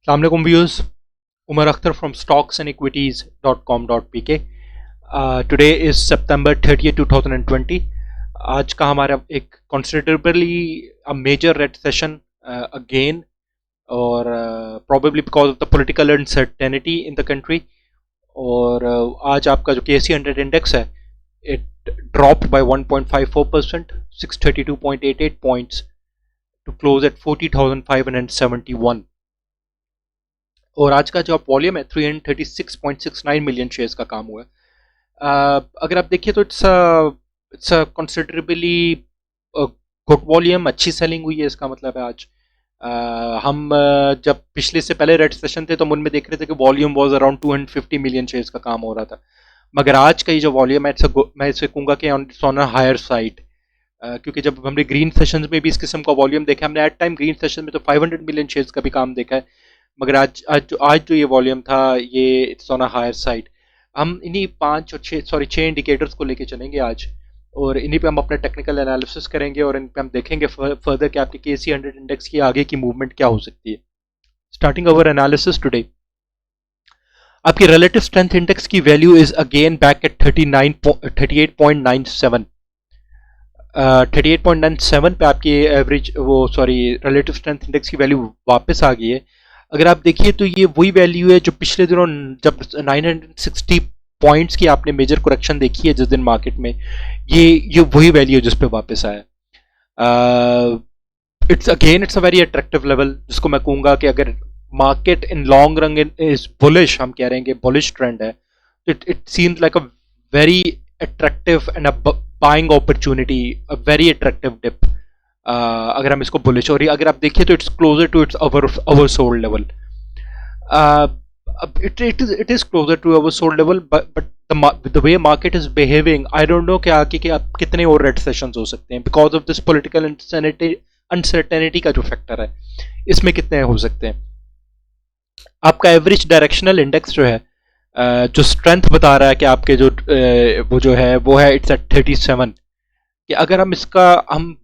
Assalamu alaikum viewers. Umar Akhtar from stocksанdequities.com.pk. Today is September 30th, 2020. आज का हमारा एक considerably a major red session again, और probably because of the political uncertainty in the country. और आज आपका जो KC100 index है, it dropped by 1.54%, 632.88 points to close at 40,571. और आज का जो वॉल्यूम है 336.69 मिलियन शेयर्स का काम हुआ है। अगर आप देखिए तो इट्स कंसिडरेबली गुड वॉल्यूम, अच्छी सेलिंग हुई है। इसका मतलब है आज हम जब पिछले से पहले रेड सेशन थे तो मन में देख रहे थे कि volume was around 250 million shares का काम हो रहा था, मगर आज का ये जो वॉल्यूम है मैं इसे कहूँगा कि ऑन अ हायर साइड, क्योंकि जब हमने ग्रीन सेशंस में भी इस किस्म का वॉल्यूम देखा, हमने एट टाइम ग्रीन सेशन में तो 500 मिलियन शेयर्स का भी काम देखा है, मगर आज जो ये वॉल्यूम था ये it's on a higher side. हम इन्हीं छः इंडिकेटर्स को लेके चलेंगे आज, और इन्हीं पे हम अपना टेक्निकल एनालिसिस करेंगे और इन पे हम देखेंगे फर्दर कि आपके KC100 इंडेक्स की आगे की मूवमेंट क्या हो सकती है। स्टार्टिंग अवर एनालिसिस टुडे, आपकी रिलेटिव स्ट्रेंथ इंडेक्स की value is again back at 38.97। 38.97 पे आपकी एवरेज रिलेटिव स्ट्रेंथ इंडेक्स की वैल्यू वापस आ गई है। अगर आप देखिए तो ये वही वैल्यू है जो पिछले दिनों जब 960 पॉइंट्स की आपने मेजर करेक्शन देखी है जिस दिन मार्केट में, ये वही वैल्यू है जिस पे वापस आया। It's a very attractive level, जिसको मैं कहूँगा कि अगर market in long run is bullish, हम कह रहे हैं कि बुलिश ट्रेंड है, तो it seems like a very attractive and a buying opportunity, a very attractive dip. अगर हम इसको बुलिश, और अगर आप देखिए तो it's closer to its our sold level. It is closer to our sold level, but the way market is behaving, I don't no कि आगे के आप कितने और रेड सेशंस हो सकते हैं because of this political uncertainty का जो फैक्टर है, इसमें कितने हो सकते हैं। आपका एवरेज डायरेक्शनल इंडेक्स जो है, जो स्ट्रेंथ बता रहा है कि आपके जो वो है इट्स एट 37, कि अगर हम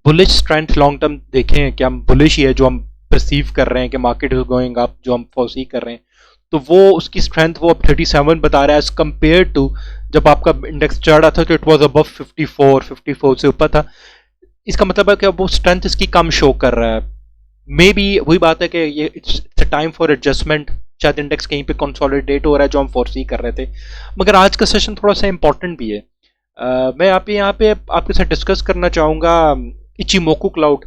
बुलिश स्ट्रेंथ लॉन्ग टर्म देखें कि हम बुलिश ही है, जो हम परसीव कर रहे हैं कि मार्केट इज गोइंग अप, जो हम फोर्सी कर रहे हैं, तो वो उसकी स्ट्रेंथ वो अब 37 बता रहा है एज कम्पेयर टू जब आपका इंडेक्स चढ़ रहा था तो इट वाज अबव 54 से ऊपर था। इसका मतलब है कि अब वो स्ट्रेंथ इसकी कम शो कर रहा है। मे बी वही बात है कि ये इट्स टाइम फॉर एडजस्टमेंट, शायद इंडेक्स कहीं पे कंसोलिडेट हो रहा है जो हम फोर्सी कर रहे थे, मगर आज का सेशन थोड़ा सा इंपॉर्टेंट भी है। मैं यहाँ पे आपके साथ डिस्कस करना चाहूँगा इचिमोकू क्लाउड,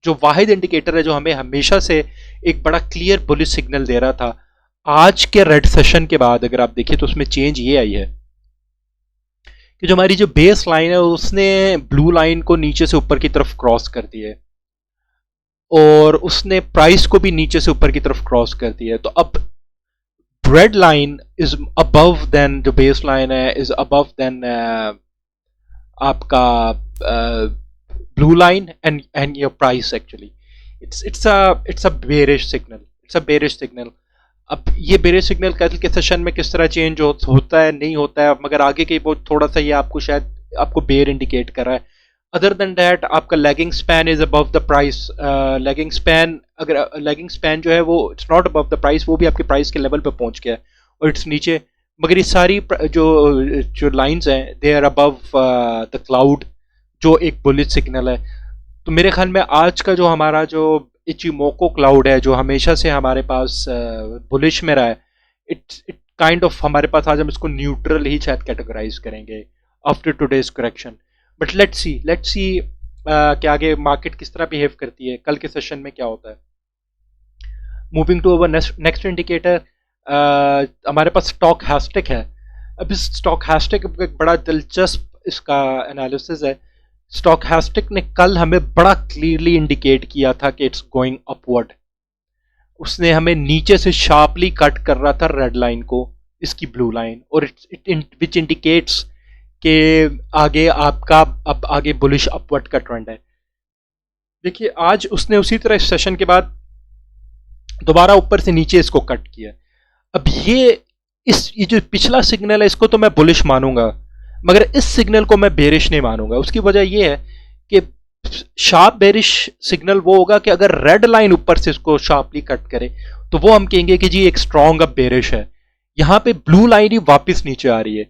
जो वाहिद इंडिकेटर है जो हमें हमेशा से एक बड़ा क्लियर बुलिश सिग्नल दे रहा था। आज के रेड सेशन के बाद अगर आप देखिए तो उसमें चेंज ये आई है कि जो हमारी जो बेस लाइन है उसने ब्लू लाइन को नीचे से ऊपर की तरफ क्रॉस कर दिया है, और उसने प्राइस को भी नीचे से ऊपर की तरफ क्रॉस कर दिया है। तो अब red line is above then, जो बेस लाइन है इज अबव देन आपका blue line and your price. Actually it's a bearish signal, it's a bearish signal. अब ये बेरिश सिग्नल कल के सेशन में किस तरह चेंज होता है नहीं होता है, मगर आगे के वो थोड़ा सा ये आपको बेयर इंडिकेट कर रहा है। अदर देन दैट आपका lagging span is above the price. Lagging span जो है वो it's not above the price, वो भी आपके प्राइस के लेवल पे पहुंच गया है और इट्स नीचे, मगर ये सारी जो लाइंस हैं they are above the cloud, जो एक बुलिश सिग्नल है। तो मेरे ख्याल में आज का जो हमारा जो इचिमोको क्लाउड है, जो हमेशा से हमारे पास बुलिश में रहा है, इट काइंड ऑफ हमारे पास आज हम इसको न्यूट्रल ही शायद कैटेगराइज करेंगे after today's correction. But let's सी कि आगे मार्केट किस तरह बिहेव करती है, कल के सेशन में क्या होता है। Moving to our next indicator, हमारे पास स्टॉक हैस्टिक है। अब इस स्टॉक हैस्टिक एक बड़ा दिलचस्प इसका एनालिसिस है। स्टॉक हैस्टिक ने कल हमें बड़ा क्लियरली इंडिकेट किया था कि इट्स गोइंग अपवर्ड। उसने हमें नीचे से शार्पली कट कर रहा था रेड लाइन को, इसकी ब्लू लाइन, और विच इंडिकेट्स के आगे आपका अब आगे बुलिश अपवर्ड का ट्रेंड है। देखिए आज उसने उसी तरह इस सेशन के बाद दोबारा ऊपर से नीचे इसको कट किया। अब ये जो पिछला सिग्नल है इसको तो मैं बुलिश मानूंगा, मगर इस सिग्नल को मैं बेरिश नहीं मानूंगा। उसकी वजह यह है कि शार्प बेरिश सिग्नल वो होगा कि अगर रेड लाइन ऊपर से इसको शार्पली कट करे तो वो हम कहेंगे कि जी एक स्ट्रॉन्ग अप बेरिश है। यहां पे ब्लू लाइन ही वापस नीचे आ रही है,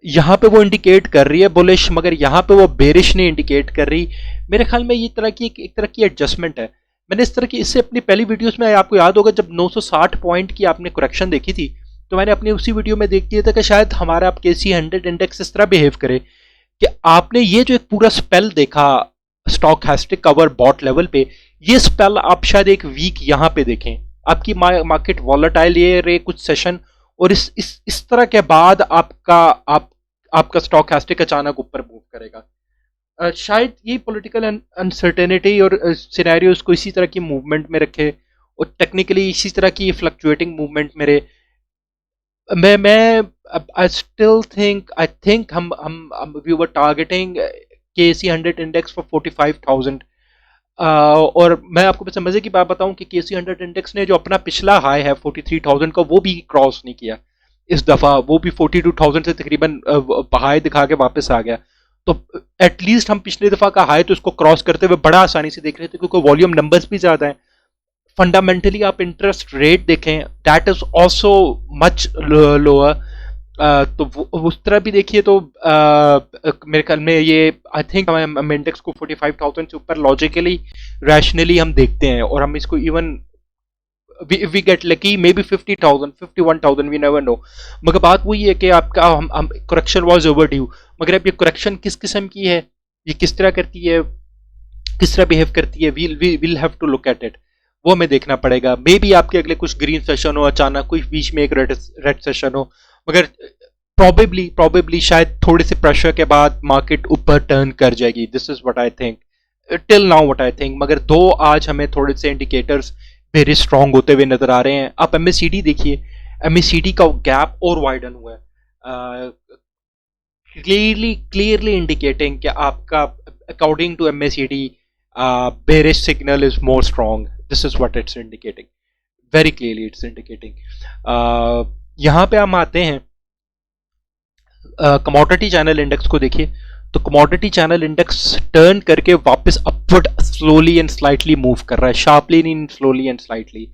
यहां पे वो इंडिकेट कर रही है बुलिश, मगर यहां पे वो बेरिश नहीं इंडिकेट कर रही। मेरे ख्याल में ये तरह की एक तरह की एडजस्टमेंट है। मैंने इस तरह की इससे अपनी पहली वीडियोस में, आपको याद होगा जब 960 पॉइंट की आपने करेक्शन देखी थी, तो मैंने अपनी उसी वीडियो में देख लिया था कि शायद हमारा आप केसी 100 इंडेक्स इस तरह बिहेव करे कि आपने ये जो एक पूरा स्पेल देखा स्टॉकैस्टिक कवर बॉट लेवल पे, ये स्पेल आप शायद एक वीक यहां पे देखें, आपकी मार्केट वॉलेटाइल ये रहे कुछ सेशन, और इस तरह के बाद आपका स्टॉकैस्टिक अचानक ऊपर मूव करेगा। शायद ये पॉलिटिकल अनसर्टेनिटी और सिनेरियोस को इसी तरह की मूवमेंट में रखे और टेक्निकली इसी तरह की फ्लक्चुएटिंग मूवमेंट में रहे। मैं आई स्टिल थिंक हम we were targeting KSE 100 index for 45,000। और मैं आपको बस मजे की बात बताऊं कि केसी 100 इंडेक्स ने जो अपना पिछला हाई है 43,000 का वो भी क्रॉस नहीं किया इस दफा, वो भी 42,000 से तकरीबन हाई दिखा के वापस आ गया। तो एटलीस्ट हम पिछली दफा का हाई तो इसको क्रॉस करते हुए बड़ा आसानी से देख रहे थे, क्योंकि वॉल्यूम नंबर्स भी ज्यादा हैं। फंडामेंटली आप इंटरेस्ट रेट देखें, that is also much lower. तो उस तरह भी देखिए तो मेरे ख्याल में ये आई थिंक हम इंडेक्स को 45,000 से ऊपर लॉजिकली रैशनली हम देखते हैं, और हम इसको even we get lucky maybe 50,000 51,000 we never know. मगर बात वही है कि आपका हम करेक्शन वाज ओवर ड्यू, मगर अब ये करेक्शन किस किस्म की है, ये किस तरह करती है, किस तरह बिहेव करती है, we'll have to look at it. वो हमें देखना पड़ेगा। मे बी आपके अगले कुछ ग्रीन सेशन हो, अचानक कोई बीच में एक रेड सेशन हो, मगर प्रॉबेबली शायद थोड़े से प्रेशर के बाद मार्केट ऊपर टर्न कर जाएगी। This is what I think till now, what I think. मगर दो आज हमें थोड़े से इंडिकेटर्स वेरी स्ट्रांग होते हुए नजर आ रहे हैं। आप एमएससीडी देखिए, एमएससीडी का गैप और वाइडन हुआ है, क्लियरली इंडिकेटिंग कि आपका according to MSCD bearish signal is more strong. This is what it's indicating. Very clearly it's indicating. यहाँ पे हम आते हैं कमोडिटी चैनल इंडेक्स को देखिए, तो कमोडिटी चैनल इंडेक्स टर्न करके वापस upward slowly and slightly move कर रहा है, शार्पली नहीं, स्लोली एंड स्लाइटली।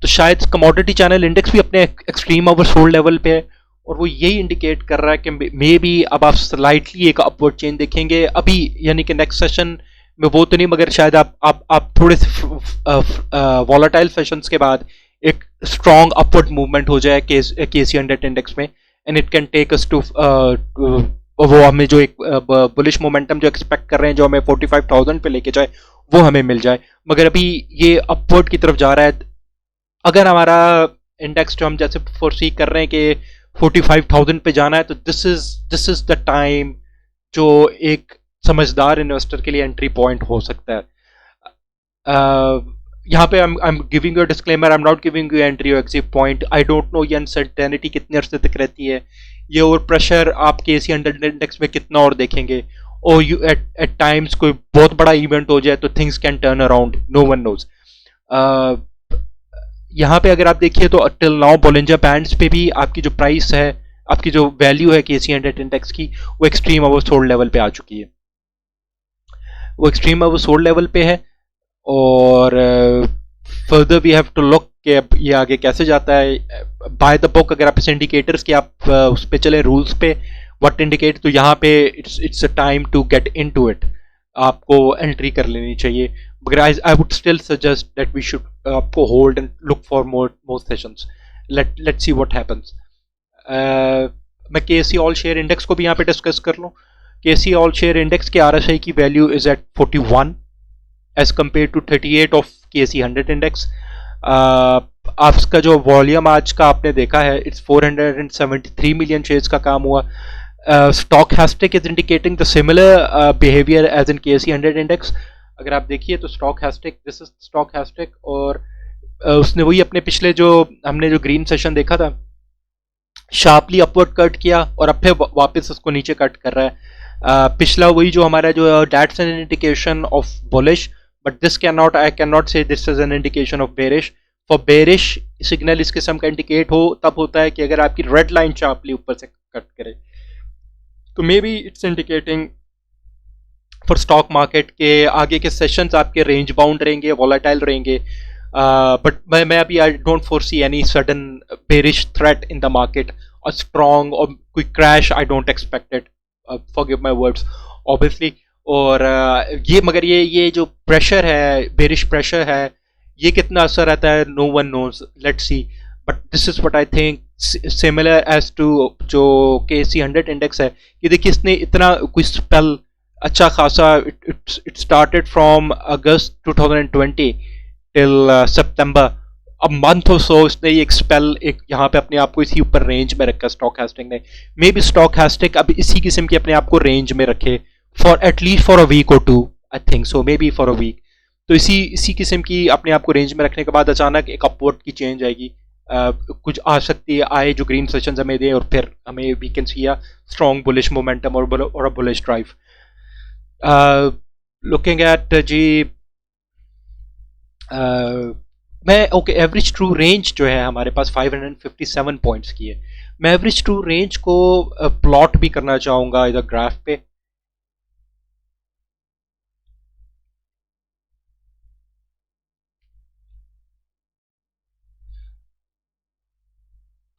तो शायद कमोडिटी चैनल इंडेक्स भी अपने एक्सट्रीम ओवरसोल्ड लेवल पे है, और वो यही इंडिकेट कर रहा है कि मे बी अब आप स्लाइटली एक अपवर्ड चेंज देखेंगे अभी, यानी कि नेक्स्ट सेशन में वो तो नहीं, मगर शायद आप थोड़े से वॉलेटाइल सेशंस के बाद एक स्ट्रॉन्ग अपवर्ड मूवमेंट हो जाए केसी 100 इंडेक्स में, and it can take us to वो हमें जो एक बुलिश मोमेंटम जो एक्सपेक्ट कर रहे हैं, जो हमें 45,000 पे लेके जाए, वो हमें मिल जाए। मगर अभी ये अपवर्ड की तरफ जा रहा है। अगर हमारा इंडेक्स जो हम जैसे फोरसी कर रहे हैं कि 45,000 पे जाना है, तो दिस इज द टाइम जो एक समझदार इन्वेस्टर के लिए एंट्री पॉइंट हो सकता है। यहाँ पे I am giving you disclaimer, I am not giving you entry और exit point. I don't know ये अनसर्टेनिटी कितने अरसे तक रहती है, ये और प्रेशर आप केसी 100 इंडेक्स में कितना और देखेंगे, और यू एट टाइम्स कोई बहुत बड़ा इवेंट हो जाए तो things can turn around, no one knows. यहाँ पे अगर आप देखिए तो टिल नाउ बोलिंजर बैंड्स पे भी आपकी जो प्राइस है, आपकी जो वैल्यू है केसी 100 इंडेक्स की, वो एक्सट्रीम ओवरसोल्ड लेवल पे आ चुकी है, वो एक्सट्रीम ओवरसोल्ड लेवल पे है। और further we have to look कि अब ये आगे कैसे जाता है। बाय द बुक अगर आप इस इंडिकेटर्स के आप उस पे चले, रूल्स पे व्हाट इंडिकेट, तो यहाँ पे it's a time to get into it, आपको एंट्री कर लेनी चाहिए। मगर I would still suggest that we should आपको hold and look for more sessions. Let's see what happens. मैं केसी ऑल शेयर इंडेक्स को भी यहाँ पे डिस्कस कर लूँ। केसी ऑल शेयर इंडेक्स के आरएसआई की value is at 41 as compare to 38 of KSE 100 index. आपका जो वॉल्यूम आज का आपने देखा है, इट्स 473 मिलियन शेयर्स का काम हुआ। Stochastic is indicating the similar behaviour as in KC 100 index. अगर आप देखिए तो स्टॉकहैस्टिक, दिस इज स्टॉकहैस्टिक, और उसने वही अपने पिछले जो हमने जो ग्रीन सेशन देखा था, शार्पली अपवर्ड कट किया और अब फिर वापस उसको नीचे कट कर रहा है। पिछला वही जो हमारा जो that's an indication of bullish, but this can not, I can not say this is an indication of bearish. For bearish signal इस किस्म का इंडिकेट हो तब होता है कि अगर आपकी रेड लाइन शार्पली ऊपर से कट करे, तो may be it's indicating for stock market के आगे के सेशंस आपके रेंज बाउंड रहेंगे, वॉलेटाइल रहेंगे, बट मैं अभी I don't foresee any sudden bearish threat in the market, और स्ट्रॉन्ग और कोई crash I don't expect it, forgive my words obviously. और ये मगर ये जो प्रेशर है, बेरिश प्रेशर है, ये कितना असर रहता है, no one knows, let's see. But this is what I think, similar as to जो KC 100 इंडेक्स है, कि देखिए इसने इतना कोई स्पेल अच्छा खासा, it started from August 2020 till September, अब मंथ और सो इसने एक स्पेल एक यहाँ पे अपने आप को इसी ऊपर रेंज में रखा स्टॉक हास्टिंग ने। मे बी स्टॉक हास्टिंग अब इसी किस्म के अपने आप को रेंज में रखे for at least for a week और two, I think so, maybe for a week. तो इसी किस्म की अपने आप को रेंज में रखने के बाद अचानक एक अपवर्ड की चेंज आएगी, कुछ आ सकती है, आए जो ग्रीन सेशंस हमें दे, और फिर हमें we can see a strong bullish momentum और a bullish drive. Looking at जी, मैं ओके, एवरेज ट्रू रेंज जो है हमारे पास 557 पॉइंट्स की है। मैं एवरेज ट्रू रेंज को प्लॉट भी करना चाहूंगा इधर ग्राफ पे।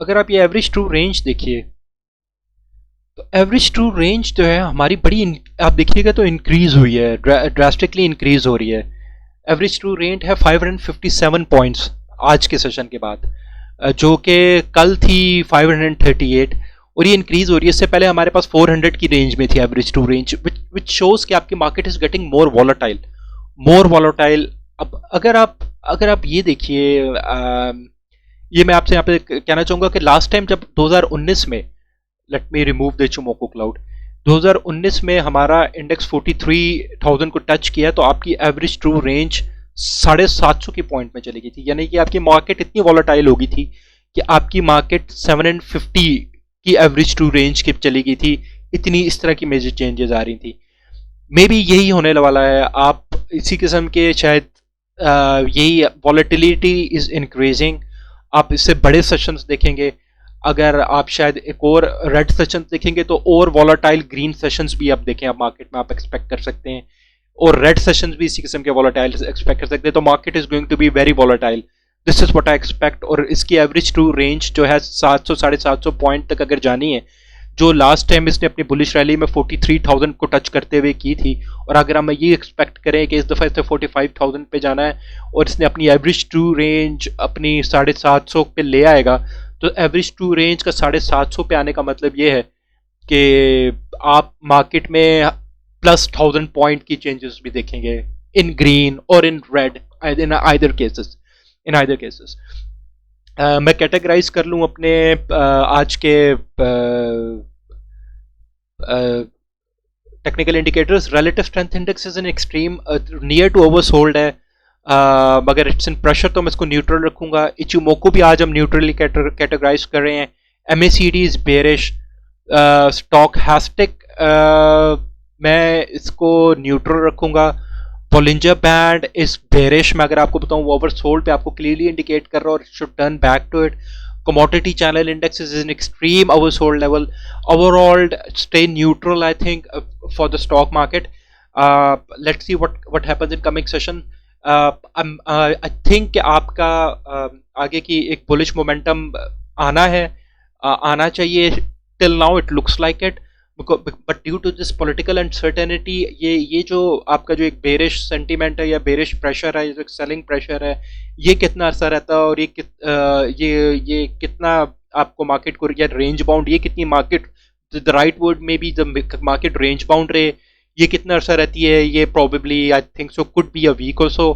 अगर आप ये एवरेज ट्रू रेंज देखिए, तो एवरेज ट्रू रेंज जो है हमारी बड़ी आप देखिएगा तो इंक्रीज हुई है, ड्रास्टिकली इंक्रीज हो रही है। एवरेज ट्रू रेंज है 557 पॉइंट्स आज के सेशन के बाद, जो कि कल थी 538, और ये इंक्रीज हो रही है। इससे पहले हमारे पास 400 की रेंज में थी average true range, which shows कि आपकी market is getting more volatile, more volatile. अब अगर आप ये देखिए, ये मैं आपसे यहाँ पे कहना चाहूंगा कि लास्ट टाइम जब 2019 में, let me remove the ichimoku cloud, 2019 में हमारा इंडेक्स 43,000 को टच किया, तो आपकी एवरेज ट्रू रेंज 750 की पॉइंट में चली गई थी। यानी कि आपकी मार्केट इतनी वॉलेटाइल हो गई थी कि आपकी मार्केट 750 की एवरेज ट्रू रेंज की चली गई थी। इतनी इस तरह की मेजर चेंजेस आ रही थी। मे बी यही होने वाला है, आप इसी किस्म के शायद यही वॉलेटिलिटी इज इंक्रीजिंग, आप इससे बड़े सेशंस देखेंगे। अगर आप शायद एक और रेड सेशंस देखेंगे तो और वॉलेटाइल ग्रीन सेशंस भी आप देखें, आप मार्केट में आप एक्सपेक्ट कर सकते हैं, और रेड सेशंस भी इसी किस्म के वॉलेटाइल एक्सपेक्ट कर सकते हैं। तो market is going to be very volatile, this is what I expect. और इसकी एवरेज ट्रू रेंज जो है 700 750 पॉइंट तक अगर जानी है, जो लास्ट टाइम इसने अपनी बुलिश रैली में 43,000 को टच करते हुए की थी, और अगर हम ये एक्सपेक्ट करें कि इस दफ़ा इसने 45,000 पे जाना है और इसने अपनी एवरेज ट्रू रेंज अपनी 750 पे ले आएगा, तो एवरेज ट्रू रेंज का 750 पे आने का मतलब ये है कि आप मार्केट में प्लस 1000 पॉइंट की चेंजेस भी देखेंगे इन ग्रीन और in red, in either cases, in either cases. मैं कैटेगराइज कर लूँ अपने आज के technical indicators. Relative strength index is an extreme near to oversold है, मगर इट्स इन प्रेशर, तो मैं इसको न्यूट्रल रखूंगा। इचुमोको भी आज हम न्यूट्रली कैटेगराइज कर रहे हैं। MACD इज बेरिश, स्टॉक हैस्टिक मैं इसको न्यूट्रल रखूंगा। बोलिंजर बैंड इज बेरिश, मैं अगर आपको बताऊं वो ओवरसोल्ड पे आपको क्लियरली इंडिकेट कर रहा है और should turn back to it. commodity channel index is in extreme oversold level. Overall stay neutral, I think, for the stock market. Let's see what happens in coming session. I think कि आपका आगे की एक bullish momentum आना है, आना चाहिए। till now it looks like it, but due to this political uncertainty, ये जो आपका जो एक बेरिश सेंटीमेंट है या बेरिश प्रेशर है, जो सेलिंग प्रेशर है, ये कितना असर रहता है, और ये कितना आपको मार्केट को, या रेंज बाउंड, ये कितनी मार्केट, द राइट वर्ड में be the market range bound रहे, ये कितना असर रहती है, ये probably I think so could be a week और so.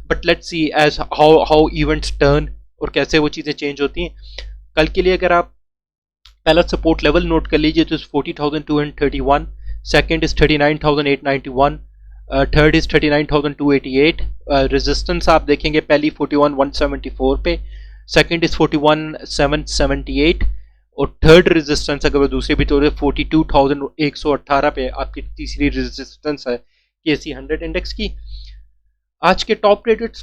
But let's see as how events turn और कैसे वो चीज़ें चेंज होती हैं। कल के लिए अगर आप पहला सपोर्ट लेवल नोट कर लीजिए तो 40,231, second is 39,891, third is 39,288। Resistance आप देखेंगे पहली 41,174 पे, सेकंड इज 41,778, और थर्ड रेजिस्टेंस अगर दूसरे भी तो 42,118 पे आपकी तीसरी रेजिस्टेंस है KC 100 इंडेक्स की। आज के टॉप रेटेड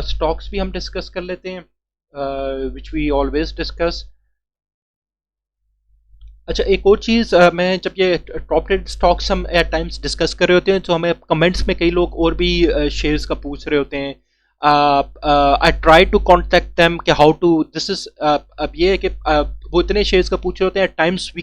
स्टॉक्स भी हम डिस्कस कर लेते हैं, विच वी ऑलवेज डिस्कस। अच्छा, एक और चीज़, मैं जब ये टॉप रेटेड स्टॉक्स हम एट टाइम्स डिस्कस कर रहे होते हैं तो हमें कमेंट्स में कई लोग और भी शेयर्स का पूछ रहे होते हैं। I try to contact them कि हाउ टू दिस इज, अब ये है कि वो इतने शेयर्स का पूछ रहे होते हैं, at times we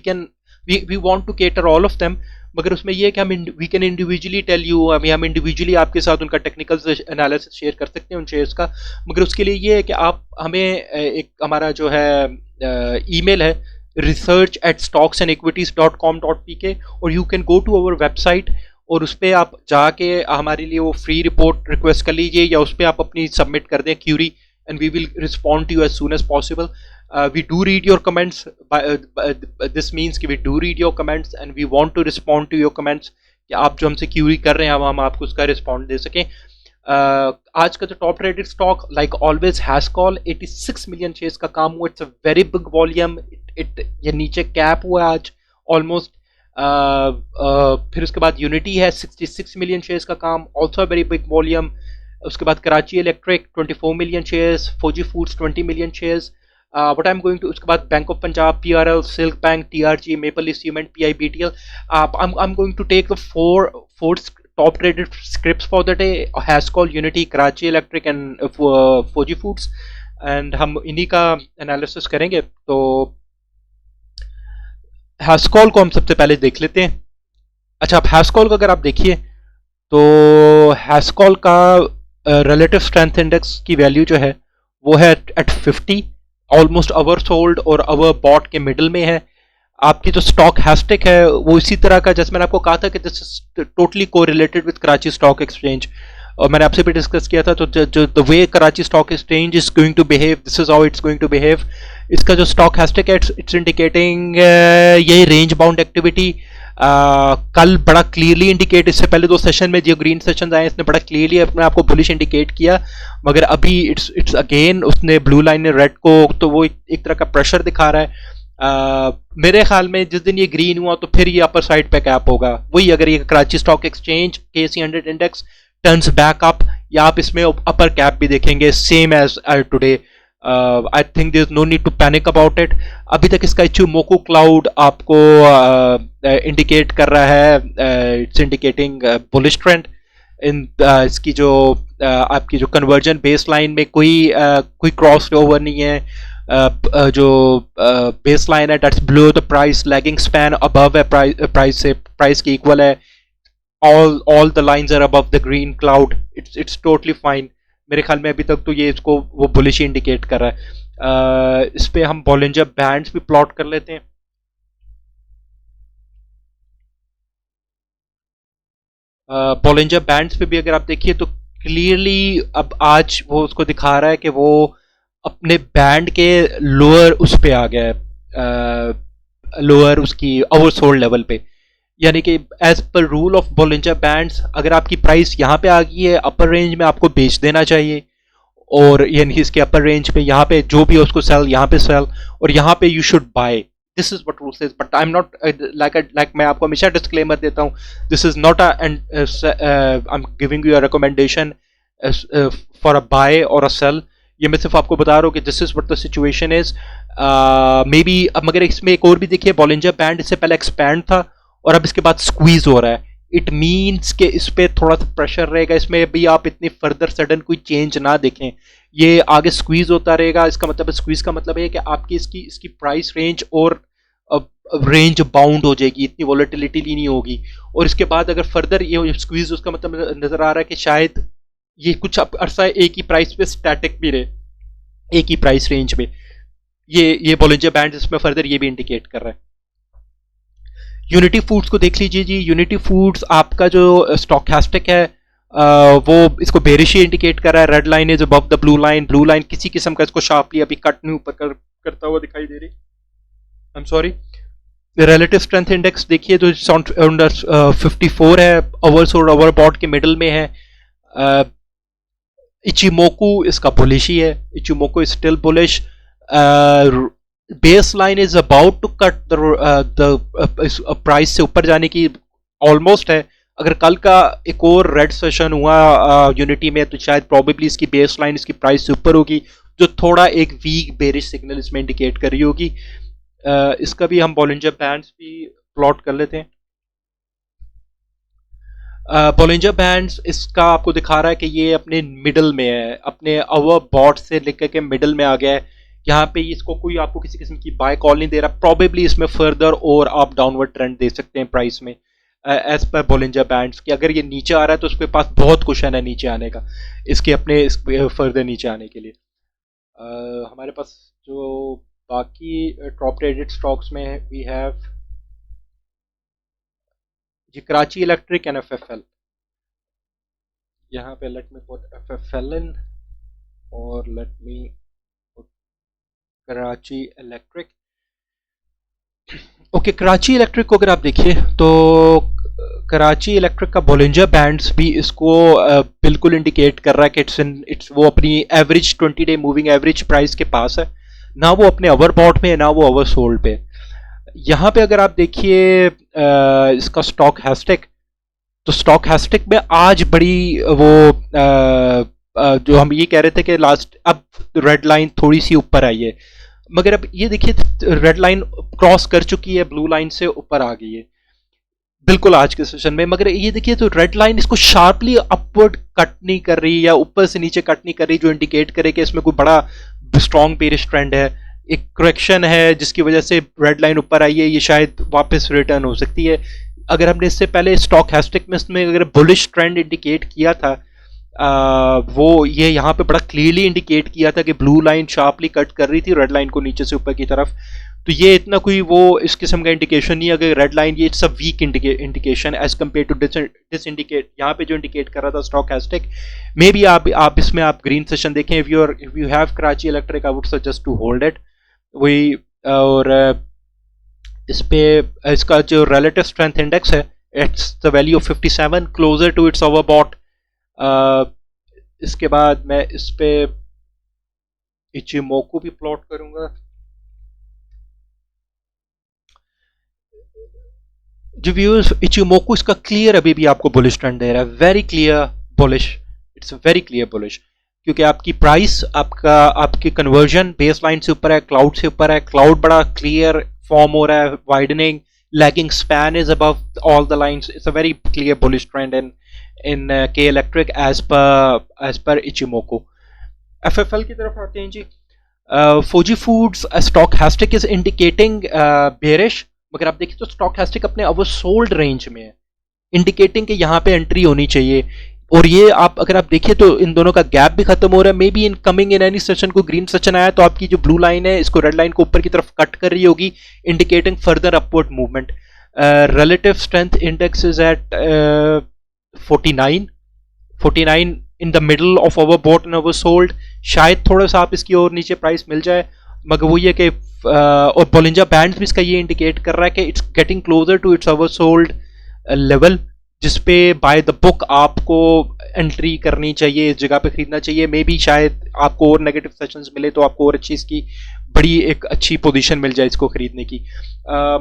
want to cater all of them, मगर उसमें ये है कि हम we can individually tell you, हम इंडिविजुअली आपके साथ उनका टेक्निकल एनालिसिस शेयर कर सकते हैं उन शेयर्स का। मगर उसके लिए ये है कि आप हमें एक हमारा जो है ईमेल है research@stocksandequities.com.pk, और you can go to our website और उस पर आप जाके हमारे लिए वो फ्री रिपोर्ट रिक्वेस्ट कर लीजिए, या उस पर आप अपनी सबमिट कर दें query, and we will respond to you as soon as possible. We do read your comments. This means कि we do read your comments and we want to respond to your comments, कि आप जो हमसे Curie कर रहे हैं हम आपको उसका रिस्पॉन्ड दे सकें। आज का जो top rated stock like always has call 86 million shares का काम हुआ। It's a very big volume. ये नीचे कैप हुआ आज ऑलमोस्ट। फिर उसके बाद यूनिटी है 66 मिलियन शेयर्स का काम, ऑल्सो वेरी बिग वॉल्यूम। उसके बाद Karachi electric 24 million shares, Fauji foods 20 million shares. What I am going to, उसके बाद bank of Punjab, PRL, silk bank, TRG, maple leaf cement, PIBTL। I'm going to take the four top traded scripts for the day: Hascall, Unity, Karachi Electric and Fuji Foods, and हम इन्हीं का analysis करेंगे। तो हैस्कॉल को हम सबसे पहले देख लेते हैं। अच्छा, आप हैस्कॉल को अगर आप देखिए तो हैस्कॉल का रिलेटिव स्ट्रेंथ इंडेक्स की वैल्यू जो है वो है एट 50, ऑलमोस्ट ओवर सोल्ड और ओवर बॉट के मिडल में है। आपकी जो स्टॉक हैस्टिक है वो इसी तरह का, जैसे मैंने आपको कहा था कि दिस इज टोटली को related with Karachi stock exchange, और मैंने आपसे भी डिस्कस किया था। तो जो the way Karachi stock exchange is going to behave, this is how it's going to behave. इसका जो स्टॉक हैस्टिक है इट्स इंडिकेटिंग यही रेंज बाउंड एक्टिविटी। कल बड़ा क्लियरली इंडिकेट, इससे पहले दो सेशन में जो ग्रीन सेशन आए इसने बड़ा क्लियरली अपने आपको बुलिश इंडिकेट किया, मगर अभी इट्स अगेन उसने ब्लू लाइन ने रेड को, तो वो एक तरह का प्रेशर दिखा रहा है। मेरे ख्याल में जिस दिन ये ग्रीन हुआ तो फिर ये अपर साइड पे कैप होगा। वही अगर ये Karachi stock exchange KC 100 index turns back up, या आप इसमें अपर कैप भी देखेंगे same as today. I think there is no need to panic about it. अभी तक इसका इचुमोकू क्लाउड आपको इंडिकेट कर रहा है, इट्स इंडिकेटिंग बुलिश ट्रेंड इन इसकी जो आपकी जो कन्वर्जन बेस लाइन में कोई क्रॉस ओवर नहीं है। जो बेस लाइन है that's below the price, lagging span above है प्राइस से, प्राइस के इक्वल है। all the lines are above the green cloud, it's totally fine। मेरे ख्याल में अभी तक तो ये इसको वो बुलिश इंडिकेट कर रहा है। इस पे हम बॉलिंजर बैंड्स भी प्लॉट कर लेते हैं। बॉलिंजर बैंड्स पे भी अगर आप देखिए तो क्लियरली अब आज वो उसको दिखा रहा है कि वो अपने बैंड के लोअर उस पे आ गया है, लोअर उसकी ओवरसोल्ड लेवल पे। यानी कि as per rule of Bollinger bands, अगर आपकी प्राइस यहाँ पे आ गई है अपर रेंज में, आपको बेच देना चाहिए, और यानी इसके अपर रेंज पे यहाँ पे जो भी है उसको सेल, यहाँ पे सेल, और यहाँ पे you should buy. This is what rule says, but I am not like मैं आपको हमेशा डिस्क्लेमर देता हूँ, this is not I am giving you a recommendation for a buy और अ सेल। ये मैं सिर्फ आपको बता रहा हूँ कि this is what the situation is. May be अब मगर इसमें एक और भी देखिए, बॉलिंजर बैंड इससे पहले एक्सपैंड था और अब इसके बाद स्क्वीज हो रहा है। इट मीन्स कि इस पर थोड़ा सा प्रेशर रहेगा, इसमें भी आप इतनी फर्दर सडन कोई चेंज ना देखें, ये आगे स्क्वीज होता रहेगा। इसका मतलब स्क्वीज का मतलब है कि आपकी इसकी प्राइस रेंज और रेंज बाउंड हो जाएगी, इतनी वॉलेटिलिटी नहीं होगी। और इसके बाद अगर फर्दर ये स्क्वीज, उसका मतलब नजर आ रहा है कि शायद ये कुछ अरसा एक ही प्राइस पे स्टैटिक भी रहे, एक ही प्राइस रेंज में। ये बॉलिंजर बैंड इसमें फर्दर ये भी इंडिकेट कर रहा है। यूनिटी फूड्स को देख लीजिए जी। यूनिटी फूड्स आपका जो स्टॉकैस्टिक है वो इसको बेरिश ही इंडिकेट कर रहा है। Red line is above the blue line. Blue line किसी किस्म का इसको शार्पली अभी कट नहीं ऊपर करता हुआ दिखाई दे रही। I am sorry. Relative strength index देखिए तो 54 है, ओवरसोल्ड ओवरबॉट के मिडल में है। इचिमोकू इसका बुलिश ही है, Ichimoku is still bullish. Base line is about to cut the price से ऊपर जाने की ऑलमोस्ट है। अगर कल का एक और रेड सेशन हुआ यूनिटी में तो शायद प्रॉबेबली इसकी बेस लाइन इसकी प्राइस से ऊपर होगी, जो थोड़ा एक वीक बेरिश सिग्नल इसमें इंडिकेट कर रही होगी। इसका भी हम बॉलिंजर बैंड्स भी प्लॉट कर लेते हैं। बॉलिंजर बैंड्स इसका आपको दिखा रहा है कि ये अपने मिडल में है, अपने अवर बॉट से लेकर के मिडल में आ गया है। यहाँ पे इसको कोई आपको किसी किस्म की बाय कॉल नहीं दे रहा। प्रॉबेबली इसमें फर्दर और आप डाउनवर्ड ट्रेंड दे सकते हैं प्राइस में एज पर बॉलिंजर बैंड्स कि अगर ये नीचे आ रहा है तो उसके पास बहुत कुशन है नीचे आने का, इसके अपने फर्दर नीचे आने के लिए। हमारे पास जो बाकी टॉप ट्रेडेड स्टॉक्स में we have G Karachi electric and FFL. यहाँ पे let me put FFL in और let me put Karachi electric. Okay, Karachi electric को अगर आप देखिए तो कराची इलेक्ट्रिक का बॉलिंजर बैंड्स भी इसको बिल्कुल इंडिकेट कर रहा है कि इट्स वो अपनी average 20 day moving average price के पास है, ना वो अपने ओवर बॉट में है ना वो ओवर सोल्ड पे। यहाँ पे अगर आप देखिए इसका स्टॉक हैस्टिक, तो स्टॉक हैस्टिक में आज बड़ी वो जो हम ये कह रहे थे कि लास्ट अब रेड लाइन थोड़ी सी ऊपर आई है, मगर अब ये देखिए रेड लाइन क्रॉस कर चुकी है, ब्लू लाइन से ऊपर आ गई है बिल्कुल आज के सेशन में। मगर ये देखिए तो रेड लाइन इसको शार्पली अपवर्ड कट नहीं कर रही या ऊपर से नीचे कट नहीं कर रही, जो इंडिकेट करे कि इसमें कोई बड़ा स्ट्रॉन्ग बेरिश ट्रेंड है। एक करेक्शन है जिसकी वजह से रेड लाइन ऊपर आई है, ये शायद वापस रिटर्न हो सकती है। अगर हमने इससे पहले स्टॉक हैस्टिक में अगर बुलिश ट्रेंड इंडिकेट किया था, वो ये यहाँ पे बड़ा क्लियरली इंडिकेट किया था कि ब्लू लाइन शार्पली कट कर रही थी रेड लाइन को नीचे से ऊपर की तरफ। तो ये इतना कोई वो इस किस्म का इंडिकेशन नहीं है। अगर रेड लाइन, ये it's a weak indication as compare to this indicate यहाँ पे जो इंडिकेट कर रहा था स्टॉक हैस्टिक। मे बी आप इसमें आप ग्रीन सेशन देखें। If you have Karachi electric I would suggest to hold it. वही और इस पे इसका जो रिलेटिव स्ट्रेंथ इंडेक्स है it's the value of 57 closer to its overbought. इसके बाद मैं इस पे इचिमोकू भी प्लॉट करूंगा। जो व्यूअर्स, इचिमोकू इसका क्लियर अभी भी आपको बुलिश ट्रेंड दे रहा है, very clear bullish, it's very clear bullish, क्योंकि आपकी प्राइस, आपकी कन्वर्जन बेस लाइन से ऊपर है, क्लाउड से ऊपर है, क्लाउड बड़ा क्लियर फॉर्म हो रहा है, widening, lagging span is above all the lines. It's a very clear bullish trend in K Electric as per Ichimoku. FFL की तरफ आते हैं जी। Fuji Foods stochastic is indicating bearish, मगर आप देखिए तो stochastic अपने oversold range में है, indicating कि यहाँ पे एंट्री होनी चाहिए। और ये आप अगर आप देखिए तो इन दोनों का गैप भी खत्म हो रहा है। May be in coming in any session को ग्रीन सेशन आया तो आपकी जो ब्लू लाइन है इसको रेड लाइन को ऊपर की तरफ कट कर रही होगी, indicating further upward movement. Relative strength index is at 49 in the middle of overbought and oversold. शायद थोड़ा सा आप इसकी और नीचे प्राइस मिल जाए, मगर वो ये कि और बोलिंजर बैंड भी इसका ये इंडिकेट कर रहा है कि it's getting closer to its oversold level, जिसपे बाय द बुक आपको एंट्री करनी चाहिए, इस जगह पे खरीदना चाहिए। मे बी शायद आपको और नेगेटिव सेशंस मिले तो आपको और अच्छी इसकी बड़ी एक अच्छी पोजीशन मिल जाए इसको खरीदने की।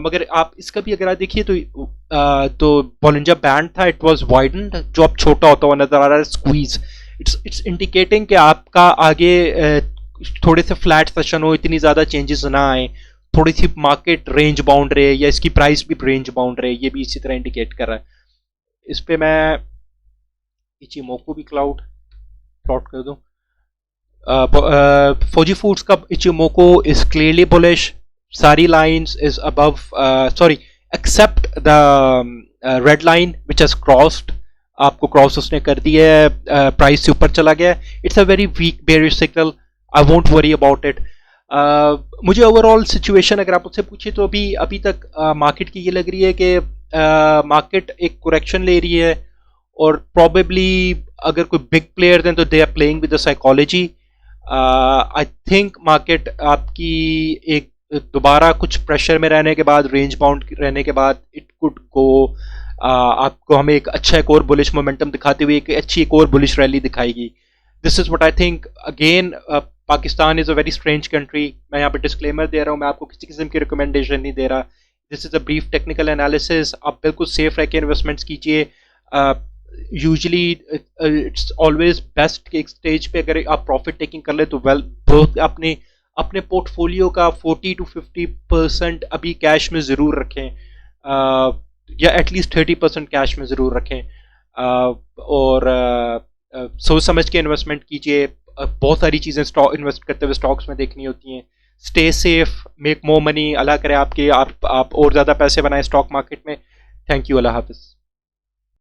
मगर आप इसका भी अगर आप देखिए तो बॉलिंजर बैंड था, इट वाज वाइडन्ड, जो अब छोटा होता हुआ नजर आ रहा है, स्क्वीज। इट्स इंडिकेटिंग कि आपका आगे थोड़े से फ्लैट सेशन हो, इतनी ज़्यादा चेंजेस ना आए, थोड़ी सी मार्केट रेंज बाउंड रहे या इसकी प्राइस भी रेंज बाउंड रहे, ये भी इसी तरह इंडिकेट कर रहा है। इस पे मैं इचिमोकू भी क्लाउड प्लॉट कर दूं। फौजी फूड्स का इचिमोको इज क्लियरली बुलिश, सारी lines is above, sorry except the red line which has crossed, आपको क्रॉस उसने कर दी है, प्राइस से ऊपर चला गया। It's a very weak bearish signal, I won't worry about it. मुझे ओवरऑल सिचुएशन अगर आप मुझसे पूछे तो अभी तक मार्केट की ये लग रही है कि मार्केट एक करेक्शन ले रही है, और प्रॉबेबली अगर कोई बिग प्लेयर हैं तो they are playing with the psychology. I think market आपकी एक दोबारा कुछ प्रेशर में रहने के बाद, रेंज बाउंड रहने के बाद, इट कुड गो, आपको हमें एक अच्छा एक और बुलिश मोमेंटम दिखाते हुए एक अच्छी एक और बुलिश रैली दिखाएगी। This is what I think. Again Pakistan is a very strange country. मैं यहाँ पे डिस्क्लेमर दे रहा हूँ, मैं आपको किसी किस्म की रिकमेंडेशन नहीं दे रहा। This is a brief technical analysis. आप बिल्कुल सेफ रह के इन्वेस्टमेंट्स कीजिए। यूजली इट्स ऑलवेज बेस्ट कि एक स्टेज पे अगर आप प्रॉफिट टेकिंग कर ले तो वेल बहुत अपने अपने पोर्टफोलियो का 40 to 50% अभी कैश में ज़रूर रखें, या एटलीस्ट 30% कैश में ज़रूर रखें, और सोच समझ के इन्वेस्टमेंट कीजिए। बहुत सारी चीज़ें स्टॉक इन्वेस्ट करते हुए स्टॉक्स में देखनी होती हैं। Stay safe, make more money, अल्लाह करे आपके आप और ज़्यादा पैसे बनाए स्टॉक मार्केट में। थैंक यू, अल्लाह हाफिज़।